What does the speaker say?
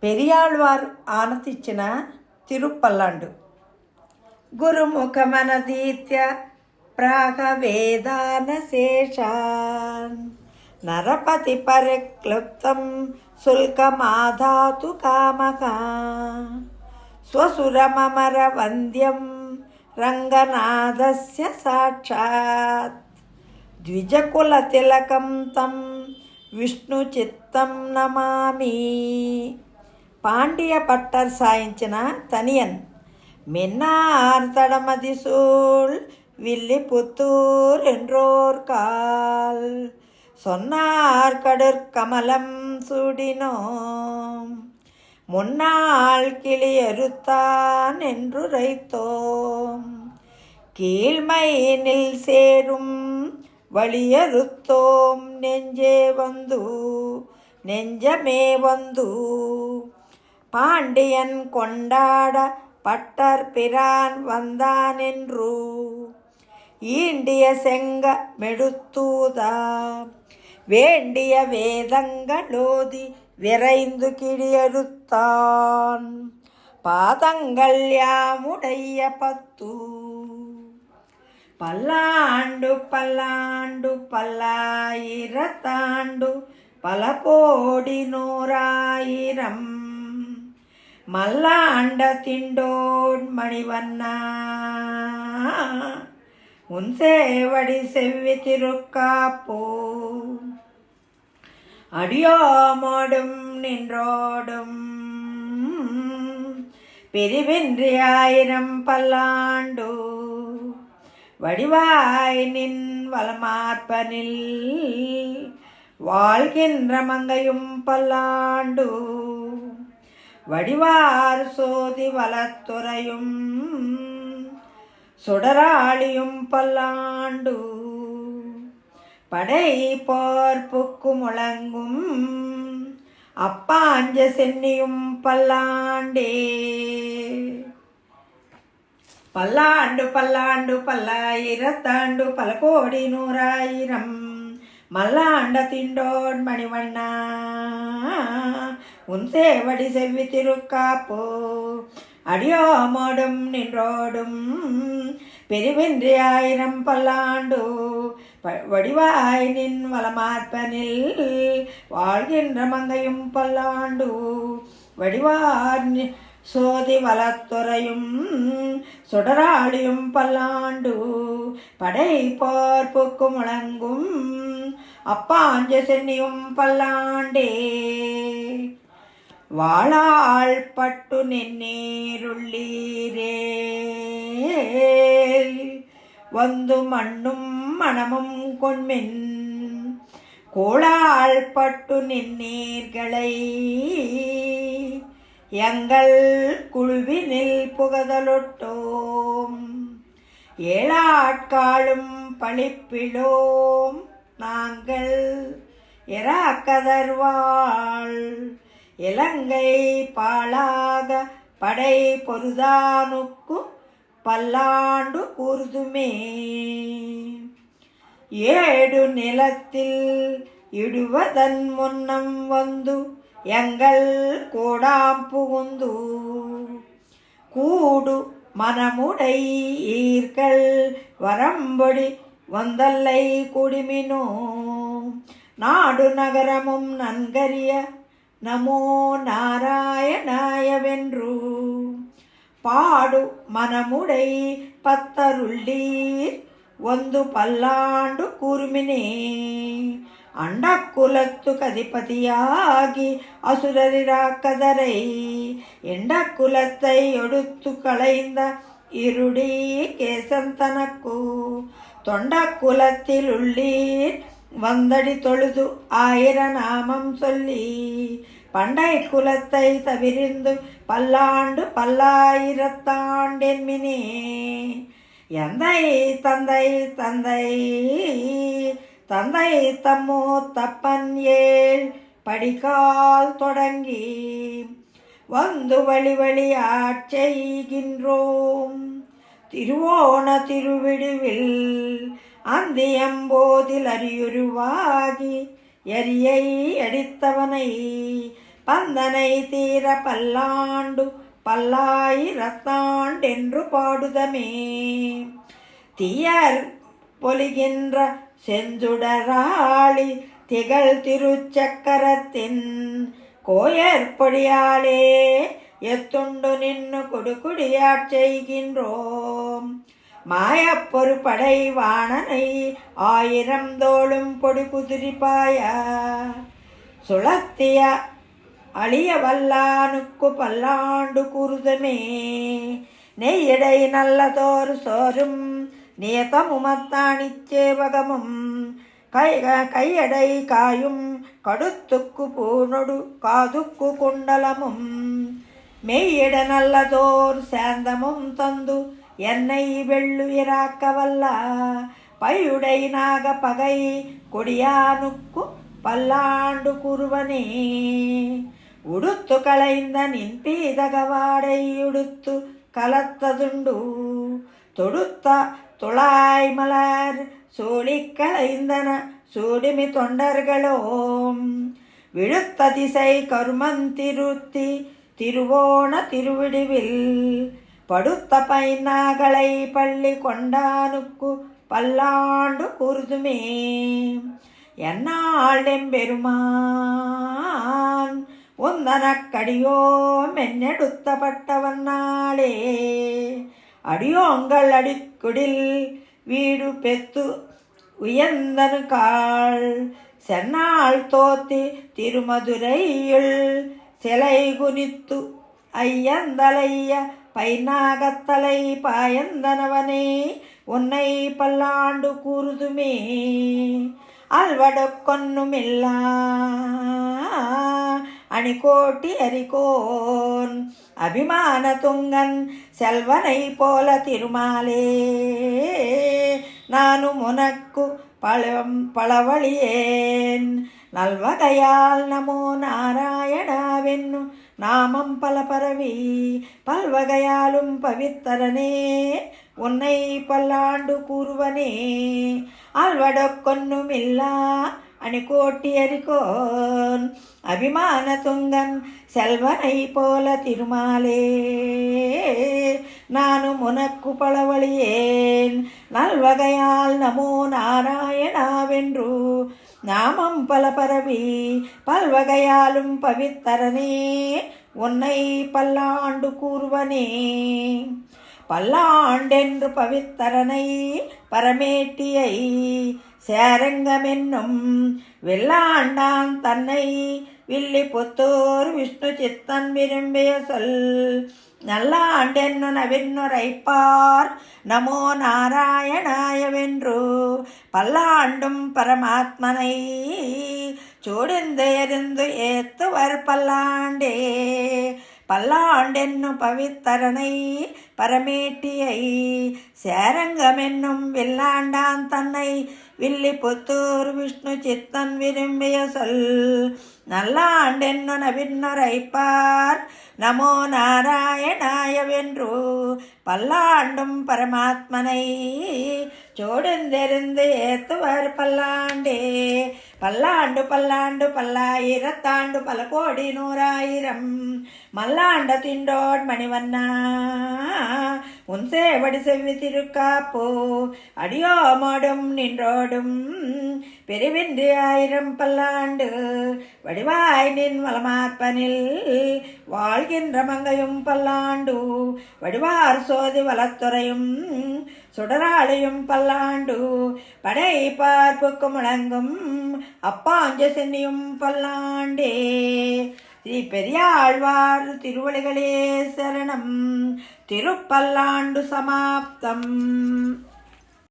పెరియాళ్వారు ఆనతిచ్చిన తిరుపల్లాండు. గురుముఖమనదీత్య ప్రాగవేదాన శేషాన్ నరపతి పరిక్లుప్తం శుల్కమాధాతు కామకా స్వసురమమర వంద్యం రంగనాథస్య సాక్షాత్ ద్విజకుల తిలకం తం విష్ణుచిత్తం నమామి. பாண்டிய பட்டர் சாய்ச்சின தனியன் மின்னார் தடமதி சூழ் வில்லி புத்தூர் என்றோர் கால் சொன்னார் கடுற்கமலம் சூடினோம் முன்னாள் கிளியறுத்தான் என்றுரைத்தோம் கீழ்மையினில் சேரும் வழியறுத்தோம் நெஞ்சமே வந்து பாண்டியன் கொண்டாட பட்டர் பிரான் வந்தானென்று ஈண்டிய செங்க மெடுத்தூதா வேண்டிய வேதங்களோதி விரைந்து கிழியறுத்தான் பாதங்கள் யாமுடைய பத்து பல்லாண்டு பல்லாண்டு பல்லாயிரத்தாண்டு பல கோடி நூறாயிரம் மல்லாண்ட திண்டோன் மணிவண்ணா உன் சேவடி செவ்வி திருக்காப்போ அடியோமோடும் நின்றோடும் பிரிவின்றி ஆயிரம் பல்லாண்டு வடிவாய் நின் வளமார்பனில் வாழ்கின்ற மங்கையும் பல்லாண்டு வடிவார் சோதி வளத்துறையும் சுடராளியும் பல்லாண்டு படை போர்ப்புக்கு முழங்கும் அப்பாஞ்ச சென்னியும் பல்லாண்டே. பல்லாண்டு பல்லாண்டு பல்லாயிரத்தாண்டு பல கோடி நூறாயிரம் மல்லாண்ட திண்டோன் மணிவண்ணா உன் சேவடி செவ்வி திருக்காப்போ அடியோமோடும் நின்றோடும் பிரிவின்றி ஆயிரம் பல்லாண்டு வடிவாய் நின் வளமார்பனில் வாழ்கின்ற மங்கையும் பல்லாண்டு வடிவார் சோதி வளத்துறையும் சுடராளியும் பல்லாண்டு படை போர்ப்புக்கு முழங்கும் அப்பாஞ்ச சென்னியும் பல்லாண்டே. வாழாள் பட்டு நென்னீருள்ளீரே வந்து மண்ணும் மணமும் கொண்மென் கோளாள் பட்டு நின்னீர்களை எங்கள் குழுவினில் புகதலொட்டோம் ஏழாட்காளும் பழிப்பிலோம் நாங்கள் எராக்கதர்வாள் இலங்கை பாழாக படை பொருதானுக்கு பல்லாண்டு கூர்துமே ஏடு நிலத்தில் இடுவதன் முன்னம் வந்து எங்கள் கூடாம் புகுந்து கூடு மனமுடை ஈர்கள் வரம்பொடி வந்தல்லை குடிமினோ நாடு நகரமும் நன்கரிய நமோ நாராயணாயவென்று பாடு மனமுடை பத்தருள்ளீர் ಒಂದು ಪಲ್ಲಾಂಡು ಕೂರ್ಮಿನೇ ಅಂಡಕುಲತ್ತು ಕಧಿಪತಿಯಾಗಿ அசுரரிராக்கதரை எண்டக்குலத்தை எடுத்து களைந்த இருடி கேசம் தனக்கு தொண்டக்குலத்தில் உள்ளீர் வந்தடி தொழுது ஆயிர நாமம் சொல்லி பண்டை குலத்தை தவிர்ந்து பல்லாண்டு பல்லாயிரத்தாண்டென்மினே எந்தை தந்தை தந்தை தந்தை தம்மோ தப்பன் ஏழ் படிக்கால் தொடங்கி வந்து வழி வழி ஆட்செய்கின்றோம் திருவோண திருவிடுவில் அந்தியம்போதில் அரியுருவாகி எரியை அடித்தவனை பந்தனை தீர பல்லாண்டு பல்லாயிரத்தாண்டென்று பாடுதமே. தீயர் பொலிகின்ற செஞ்சுடராளி திகழ் திருச்சக்கரத்தின் கோயற்பொழியாலே எத்துண்டு நின்னு குடுகுடியாட் செய்கின்றோம். மாயப்பொரு படை வாணனை 1000 தோளும் பொடி குதிரிப்பாய சுளத்திய அழிய வல்லானுக்கு பல்லாண்டு கூறுதமே. நெய்யடை நல்லதோர் சோறும் நியதமுமத்தானிச்சேவகமும் கையடை காயும் கடுத்துக்கு பூனொடு காதுக்கு குண்டலமும் மெய்யிட நல்லதோர் சேந்தமும் தந்து என்னை வெள்ளுயிராக்க வல்ல பையுடை நாக பகை கொடியானுக்கு பல்லாண்டு குருவனே. உடுத்து களைந்த நின் பீதகவாடை உடுத்து கலத்ததுண்டு தொடுத்த துளாய் மலர் சூழி களைந்தன சூடிமி தொண்டர்களோம். விழுத்த திசை கருமந்திருத்தி திருவோண திருவிடுவில் படுத்த பைநாகளை பள்ளி கொண்டானுக்கு பல்லாண்டு கூறுதுமே. என்னால் எம்பெருமான் உந்தனக்கடியோ மென்னெடுத்தப்பட்டவன்னாளே அடியோங்கள் அடிக்குடில் வீடு பெத்து உயர்ந்தனு காள் சென்னால் தோத்தி திருமதுரையுள் சிலை குனித்து ஐயந்தலைய பைநாகத்தலை பாயந்தனவனே உன்னை பல்லாண்டு கூறுதுமே. அல்வடொக்கொன்னுமில்லா அணிகோட்டி அரிகோன் அபிமான துங்கன் செல்வனை போல திருமாலே நானும் உனக்கு பழவழியேன். நல்வகையால் நமோ நாராயணாவென்னு நாமம் பல பரவி பல்வகையாலும் பவித்தரனே உன்னை பல்லாண்டு கூறுவனே. அல்வடொக்கொன்னுமில்லா அணிகோட்டி அரிகோன் அபிமான துங்கன் செல்வனை போல திருமாலே நானும் உனக்கு பழவழியேன். நல்வகையால் நமோ நாராயணாவென்று நாமம் பல பரவி பல்வகையாலும் பவித்தரனே உன்னை பல்லாண்டு கூறுவனே. பல்லாண்டென்று பவித்தரனை பரமேட்டியை சேரங்கமென்னும் வெள்ளாண்டான் தன்னை வில்லி புத்தூர் விஷ்ணு சித்தன் விரும்பிய சொல் நல்லாண்டென்னு நவின்னுரைப்பார் நமோ நாராயணாயவென்று பல்லாண்டும் பரமாத்மனை சூடிந்து எரிந்து ஏத்துவர் பல்லாண்டே. பல்லாண்டென்னும் பவித்தரனை பரமேட்டியை சேரங்கமென்னும் வில்லாண்டான் தன்னை வில்லி புத்தூர் விஷ்ணு சித்தன் விரும்பிய சொல் நல்லாண்டென்னு நவின்னுரைப்பார் நமோ நாராயணாயவென்று பல்லாண்டும் பரமாத்மனை சோடுந்தெறிந்து ஏத்துவர் பல்லாண்டே. பல்லாண்டு பல்லாண்டு பல்லாயிரத்தாண்டு பல கோடி 100,000 மல்லாண்ட திண்டோட் மணிவண்ணா உன் சேவடி செவ்வி திருக்காப்போ அடியோமோடும் நின்றோடும் பெருவின்றி 1000 பல்லாண்டு வடிவாய் நின் வளமாத்மனில் வாழ்கின்ற மங்கையும் பல்லாண்டு வடிவார் சோதி வளத்துறையும் சுடராளையும் பல்லாண்டு படை பார்ப்புக்கு முழங்கும் அப்பாஞ்ச சென்னியும் பல்லாண்டே. ஸ்ரீ பெரியாழ்வார் திருவடிகளே சரணம். திருப்பல்லாண்டு சமாப்தம்.